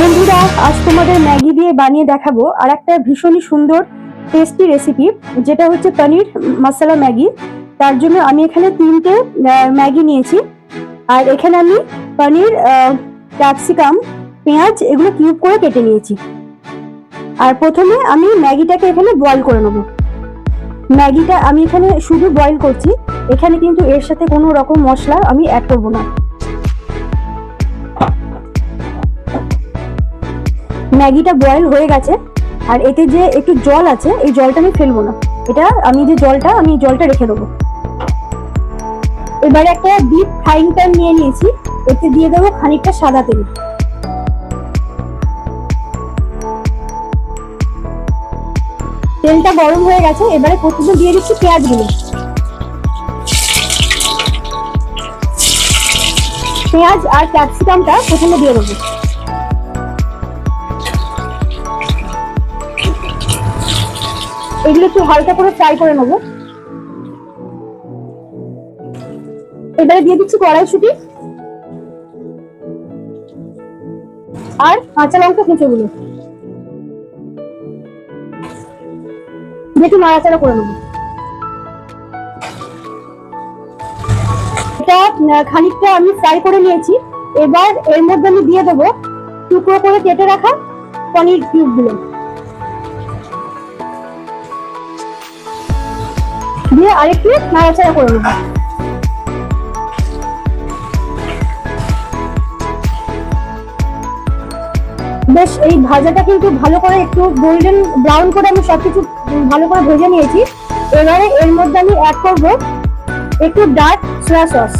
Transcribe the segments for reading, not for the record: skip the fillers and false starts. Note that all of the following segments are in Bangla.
বন্ধুরা, আজ তোমাদের ম্যাগি দিয়ে বানিয়ে দেখাবো আর একটা ভীষণই সুন্দর টেস্টি রেসিপি, যেটা হচ্ছে পনির মশলা ম্যাগি। তার জন্য আমি এখানে 3টে ম্যাগি নিয়েছি। আর এখানে আমি পনির, ক্যাপসিকাম, পেঁয়াজ এগুলো কিউব করে কেটে নিয়েছি। আর প্রথমে আমি ম্যাগিটাকে এখানে বয়েল করে নেব। ম্যাগিটা আমি এখানে শুধু বয়েল করছি, এখানে কিন্তু এর সাথে কোনো রকম মশলা আমি অ্যাড করব না। ম্যাগিটা বয়েল হয়ে গেছে, আর এতে যে একটু জল আছে এই জলটা আমি ফেলবো না। এটা আমি জলটা রেখে দেবো। এবারে একটা ডিপ ফ্রাইং প্যান নিয়ে নিয়েছি, এতে দিয়ে দেবো খানিকটা সাদা তেল। তেলটা গরম হয়ে গেছে, এবারে প্রথমে দিয়ে দিচ্ছি পেঁয়াজগুলো। পেঁয়াজ আর ক্যাপসিকামটা প্রথমে দিয়ে দেবো। এগুলো একটু হালকা করে ফ্রাই করে নেবো। এবারে দিয়ে দিচ্ছি কড়াইশুঁটি আর কাঁচা লঙ্কা কুচোগুলো, একটু নাড়াচাড়া করে নেবো। এটা খানিকটা আমি ফ্রাই করে নিয়েছি। এবার এর মধ্যে আমি দিয়ে দেবো টুকরো করে কেটে রাখা পনির কিউবগুলো, দিয়ে আরেকটু নাড়াচাড়া করে নেব। বেশ, এই ভাজাটা কিন্তু ভালো করে একটু গোল্ডেন ব্রাউন করে আমি সবকিছু ভালো করে ভেজে নিয়েছি। এবারে এর মধ্যে আমি অ্যাড করব একটু ডার্ক সয়া সস,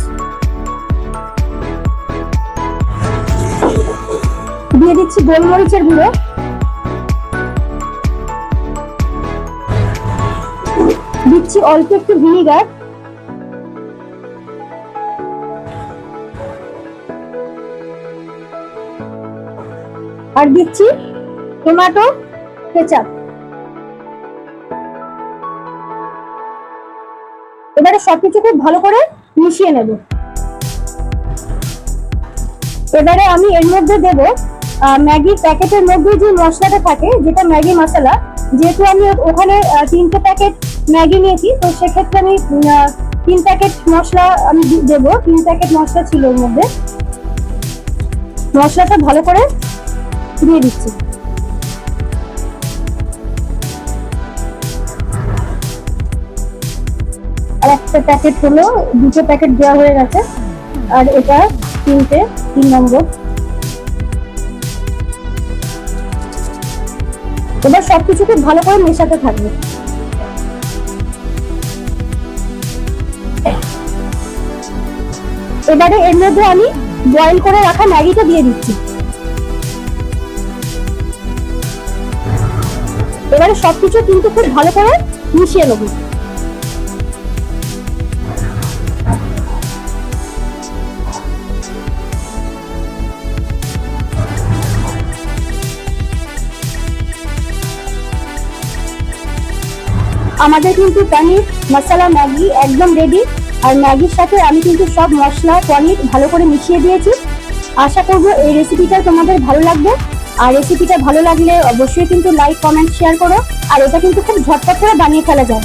দিয়ে দিচ্ছি গোলমরিচের গুঁড়ো, দিচ্ছি অল্প একটু ভিনিগার, আর দিচ্ছি টমেটো কেচাপ। এবারে সবকিছু খুব ভালো করে মিশিয়ে নেব। এবারে আমি এর মধ্যে দেব ম্যাগি প্যাকেটের মধ্যে যে মশলাটা থাকে, যেটা ম্যাগি মশলা। যেহেতু আমি ওখানে 3টে প্যাকেট ম্যাগি নিয়েছি, তো সেক্ষেত্রে আমি 3 প্যাকেট মশলা আমি দেবো। 3 প্যাকেট মশলা ছিল ওর মধ্যে। মশলাটা ভালো করে দিয়ে দিচ্ছি। আর একটা প্যাকেট হলো, 2টো প্যাকেট দেওয়া হয়ে গেছে, আর এটা 3 নম্বর। এবার সবকিছু খুব ভালো করে মেশাতে থাকবে। এবারে এর মধ্যে আমি বয়েল করে রাখা ম্যাগিটা দিয়ে দিচ্ছি। এবারে সবকিছু কিন্তু খুব ভালো করে মিশিয়ে নেব। আমাদের কিন্তু পনির মশলা ম্যাগি একদম রেডি। আর ম্যাগির সাথে আমি কিন্তু সব মশলা পনির ভালো করে মিশিয়ে দিয়েছি। আশা করবো এই রেসিপিটা তোমাদের ভালো লাগবে। আর রেসিপিটা ভালো লাগলে অবশ্যই কিন্তু লাইক, কমেন্ট, শেয়ার করো। আর এটা কিন্তু খুব ঝটপট করে বানিয়ে ফেলা যায়।